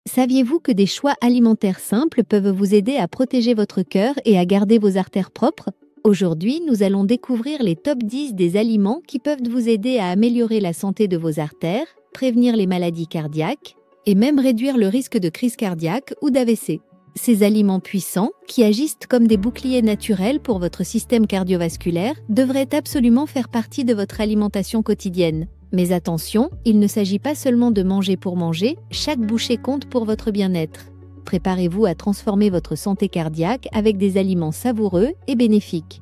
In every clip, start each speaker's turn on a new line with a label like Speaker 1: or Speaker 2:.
Speaker 1: Saviez-vous que des choix alimentaires simples peuvent vous aider à protéger votre cœur et à garder vos artères propres? Aujourd'hui, nous allons découvrir les top 10 des aliments qui peuvent vous aider à améliorer la santé de vos artères, prévenir les maladies cardiaques et même réduire le risque de crise cardiaque ou d'AVC. Ces aliments puissants, qui agissent comme des boucliers naturels pour votre système cardiovasculaire, devraient absolument faire partie de votre alimentation quotidienne. Mais attention, il ne s'agit pas seulement de manger pour manger, chaque bouchée compte pour votre bien-être. Préparez-vous à transformer votre santé cardiaque avec des aliments savoureux et bénéfiques.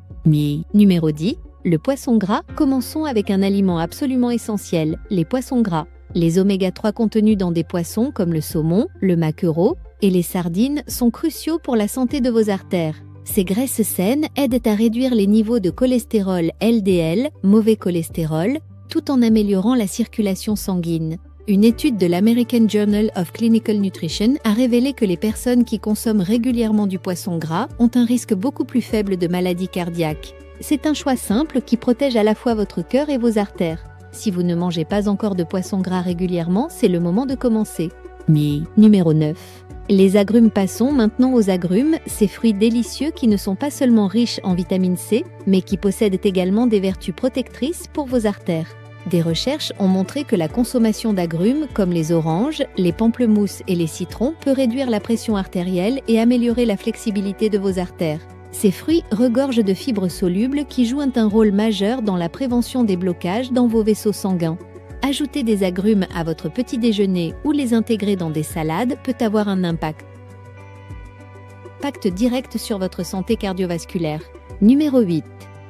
Speaker 1: Numéro 10. Le poisson gras. Commençons avec un aliment absolument essentiel, les poissons gras. Les oméga 3 contenus dans des poissons comme le saumon, le maquereau et les sardines sont cruciaux pour la santé de vos artères. Ces graisses saines aident à réduire les niveaux de cholestérol LDL, mauvais cholestérol, tout en améliorant la circulation sanguine. Une étude de l'American Journal of Clinical Nutrition a révélé que les personnes qui consomment régulièrement du poisson gras ont un risque beaucoup plus faible de maladies cardiaques. C'est un choix simple qui protège à la fois votre cœur et vos artères. Si vous ne mangez pas encore de poisson gras régulièrement, c'est le moment de commencer. Numéro 9. Les agrumes. Passons maintenant aux agrumes, ces fruits délicieux qui ne sont pas seulement riches en vitamine C, mais qui possèdent également des vertus protectrices pour vos artères. Des recherches ont montré que la consommation d'agrumes, comme les oranges, les pamplemousses et les citrons, peut réduire la pression artérielle et améliorer la flexibilité de vos artères. Ces fruits regorgent de fibres solubles qui jouent un rôle majeur dans la prévention des blocages dans vos vaisseaux sanguins. Ajouter des agrumes à votre petit déjeuner ou les intégrer dans des salades peut avoir un impact direct sur votre santé cardiovasculaire. Numéro 8.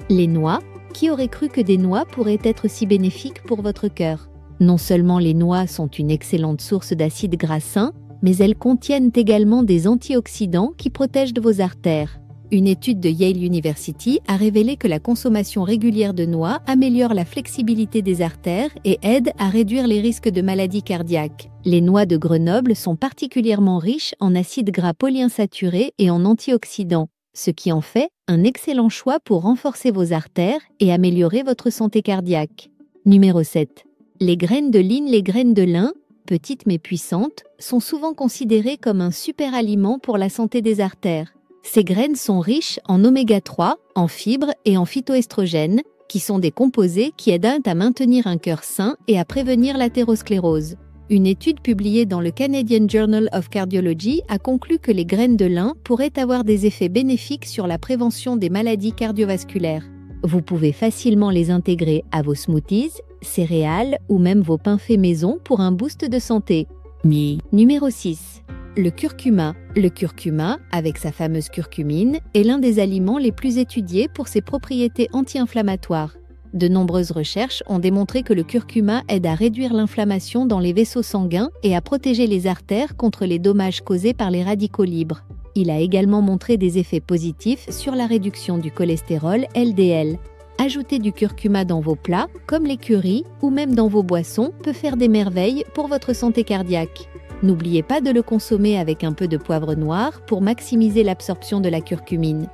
Speaker 1: Les noix. Qui aurait cru que des noix pourraient être si bénéfiques pour votre cœur? Non seulement les noix sont une excellente source d'acides gras sains, mais elles contiennent également des antioxydants qui protègent vos artères. Une étude de Yale University a révélé que la consommation régulière de noix améliore la flexibilité des artères et aide à réduire les risques de maladies cardiaques. Les noix de Grenoble sont particulièrement riches en acides gras polyinsaturés et en antioxydants, ce qui en fait un excellent choix pour renforcer vos artères et améliorer votre santé cardiaque. Numéro 7. Les graines de lin. Les graines de lin, petites mais puissantes, sont souvent considérées comme un super aliment pour la santé des artères. Ces graines sont riches en oméga 3, en fibres et en phytoestrogènes, qui sont des composés qui aident à maintenir un cœur sain et à prévenir l'athérosclérose. Une étude publiée dans le Canadian Journal of Cardiology a conclu que les graines de lin pourraient avoir des effets bénéfiques sur la prévention des maladies cardiovasculaires. Vous pouvez facilement les intégrer à vos smoothies, céréales ou même vos pains faits maison pour un boost de santé. Numéro 6. Le curcuma. Le curcuma, avec sa fameuse curcumine, est l'un des aliments les plus étudiés pour ses propriétés anti-inflammatoires. De nombreuses recherches ont démontré que le curcuma aide à réduire l'inflammation dans les vaisseaux sanguins et à protéger les artères contre les dommages causés par les radicaux libres. Il a également montré des effets positifs sur la réduction du cholestérol LDL. Ajouter du curcuma dans vos plats, comme les currys ou même dans vos boissons, peut faire des merveilles pour votre santé cardiaque. N'oubliez pas de le consommer avec un peu de poivre noir pour maximiser l'absorption de la curcumine.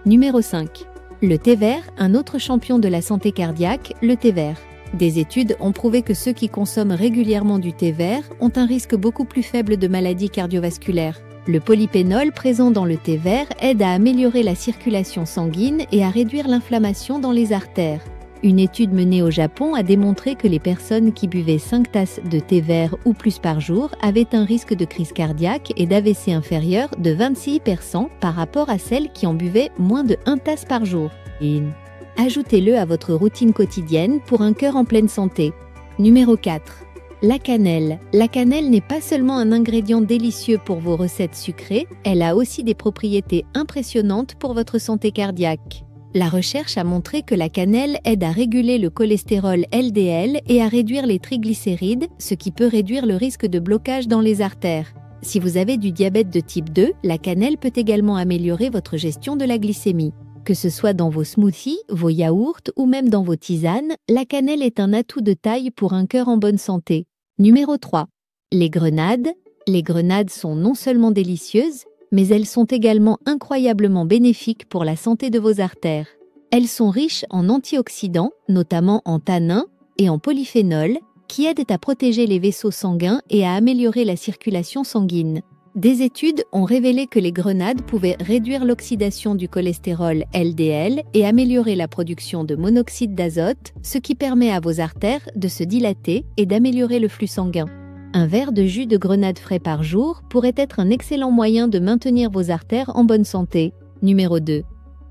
Speaker 1: Numéro 5. Le thé vert, un autre champion de la santé cardiaque, le thé vert. Des études ont prouvé que ceux qui consomment régulièrement du thé vert ont un risque beaucoup plus faible de maladies cardiovasculaires. Le polyphénol présent dans le thé vert aide à améliorer la circulation sanguine et à réduire l'inflammation dans les artères. Une étude menée au Japon a démontré que les personnes qui buvaient 5 tasses de thé vert ou plus par jour avaient un risque de crise cardiaque et d'AVC inférieur de 26% par rapport à celles qui en buvaient moins de 1 tasse par jour. Ajoutez-le à votre routine quotidienne pour un cœur en pleine santé. Numéro 4. La cannelle. La cannelle n'est pas seulement un ingrédient délicieux pour vos recettes sucrées, elle a aussi des propriétés impressionnantes pour votre santé cardiaque. La recherche a montré que la cannelle aide à réguler le cholestérol LDL et à réduire les triglycérides, ce qui peut réduire le risque de blocage dans les artères. Si vous avez du diabète de type 2, la cannelle peut également améliorer votre gestion de la glycémie. Que ce soit dans vos smoothies, vos yaourts ou même dans vos tisanes, la cannelle est un atout de taille pour un cœur en bonne santé. Numéro 3. Les grenades. Les grenades sont non seulement délicieuses, mais elles sont également incroyablement bénéfiques pour la santé de vos artères. Elles sont riches en antioxydants, notamment en tanins et en polyphénol, qui aident à protéger les vaisseaux sanguins et à améliorer la circulation sanguine. Des études ont révélé que les grenades pouvaient réduire l'oxydation du cholestérol LDL et améliorer la production de monoxyde d'azote, ce qui permet à vos artères de se dilater et d'améliorer le flux sanguin. Un verre de jus de grenade frais par jour pourrait être un excellent moyen de maintenir vos artères en bonne santé. Numéro 2.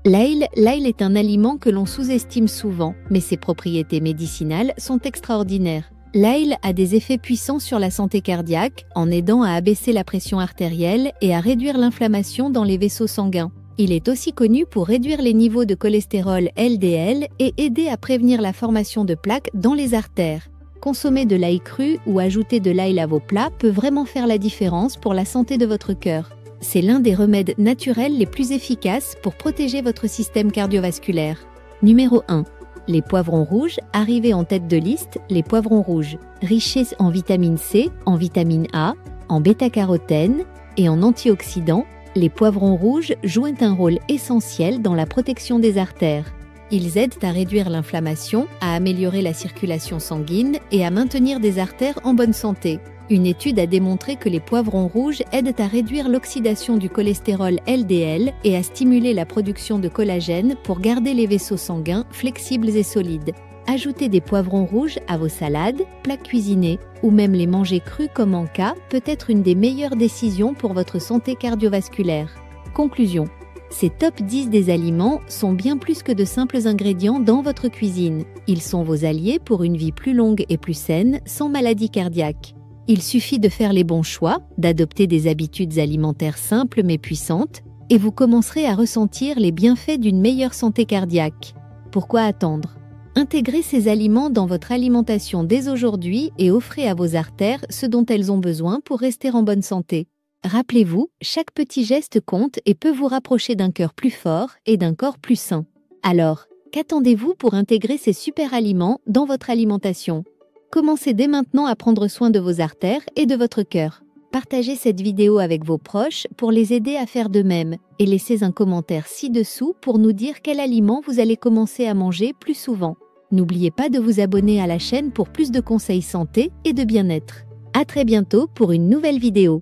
Speaker 1: L'ail est un aliment que l'on sous-estime souvent, mais ses propriétés médicinales sont extraordinaires. L'ail a des effets puissants sur la santé cardiaque en aidant à abaisser la pression artérielle et à réduire l'inflammation dans les vaisseaux sanguins. Il est aussi connu pour réduire les niveaux de cholestérol LDL et aider à prévenir la formation de plaques dans les artères. Consommer de l'ail cru ou ajouter de l'ail à vos plats peut vraiment faire la différence pour la santé de votre cœur. C'est l'un des remèdes naturels les plus efficaces pour protéger votre système cardiovasculaire. Numéro 1. Les poivrons rouges, arrivés en tête de liste, les poivrons rouges. Riches en vitamine C, en vitamine A, en bêta-carotène et en antioxydants, les poivrons rouges jouent un rôle essentiel dans la protection des artères. Ils aident à réduire l'inflammation, à améliorer la circulation sanguine et à maintenir des artères en bonne santé. Une étude a démontré que les poivrons rouges aident à réduire l'oxydation du cholestérol LDL et à stimuler la production de collagène pour garder les vaisseaux sanguins flexibles et solides. Ajouter des poivrons rouges à vos salades, plats cuisinés ou même les manger crus comme en cas peut être une des meilleures décisions pour votre santé cardiovasculaire. Conclusion. Ces top 10 des aliments sont bien plus que de simples ingrédients dans votre cuisine. Ils sont vos alliés pour une vie plus longue et plus saine, sans maladie cardiaque. Il suffit de faire les bons choix, d'adopter des habitudes alimentaires simples mais puissantes, et vous commencerez à ressentir les bienfaits d'une meilleure santé cardiaque. Pourquoi attendre? Intégrez ces aliments dans votre alimentation dès aujourd'hui et offrez à vos artères ce dont elles ont besoin pour rester en bonne santé. Rappelez-vous, chaque petit geste compte et peut vous rapprocher d'un cœur plus fort et d'un corps plus sain. Alors, qu'attendez-vous pour intégrer ces super aliments dans votre alimentation? Commencez dès maintenant à prendre soin de vos artères et de votre cœur. Partagez cette vidéo avec vos proches pour les aider à faire de même et laissez un commentaire ci-dessous pour nous dire quel aliment vous allez commencer à manger plus souvent. N'oubliez pas de vous abonner à la chaîne pour plus de conseils santé et de bien-être. À très bientôt pour une nouvelle vidéo.